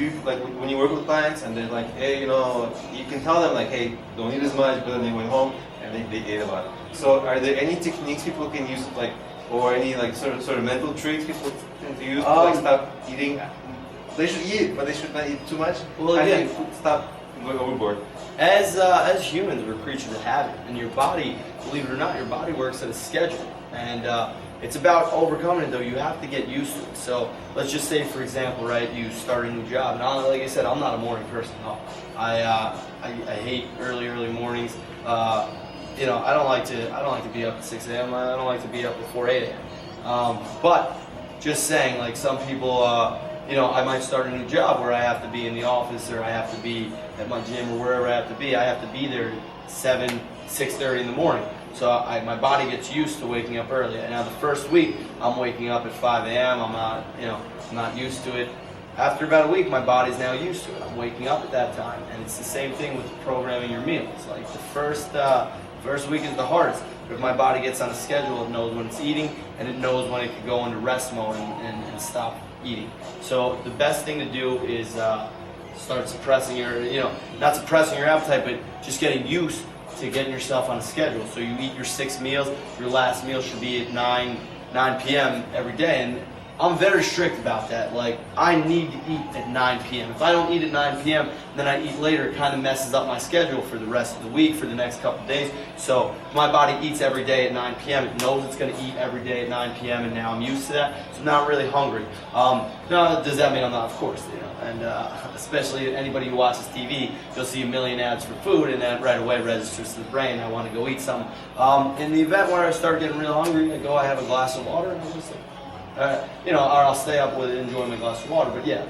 you like when you work with clients and they're like, hey, you know, you can tell them like, hey, don't eat as much, but then they went home and they ate a lot. So are there any techniques people can use, like, or any like sort of mental tricks people tend to use to like stop eating? They should eat, but they should not eat too much. Well, again, stop going overboard. As humans, we're creatures of habit, and your body, believe it or not, your body works at a schedule, and it's about overcoming it. Though you have to get used to it. So let's just say, for example, right, you start a new job, and like I said, I'm not a morning person. No, I hate early mornings. You know, I don't like to be up at 6 a.m. I don't like to be up before 8 a.m. But just saying, like some people. You know, I might start a new job where I have to be in the office or I have to be at my gym or wherever I have to be. I have to be there at 6:30 in the morning. So my body gets used to waking up early. And now the first week, I'm waking up at 5 a.m. I'm not used to it. After about a week, my body's now used to it. I'm waking up at that time. And it's the same thing with programming your meals. Like the first week is the hardest. But if my body gets on a schedule, it knows when it's eating and it knows when it can go into rest mode and stop eating. So the best thing to do is start suppressing not suppressing your appetite, but just getting used to getting yourself on a schedule. So you eat your 6 meals, your last meal should be at 9 p.m. every day. And I'm very strict about that. Like, I need to eat at 9 p.m. If I don't eat at 9 p.m., then I eat later. It kind of messes up my schedule for the rest of the week, for the next couple of days. So my body eats every day at 9 p.m. It knows it's going to eat every day at 9 p.m., and now I'm used to that. So I'm not really hungry. Now, does that mean I'm not? Of course, you know. And especially anybody who watches TV, you'll see a million ads for food, and that right away registers to the brain. I want to go eat something. In the event where I start getting real hungry, I have a glass of water, and I'm just like, or I'll stay up with it, enjoy my glass of water. But yeah,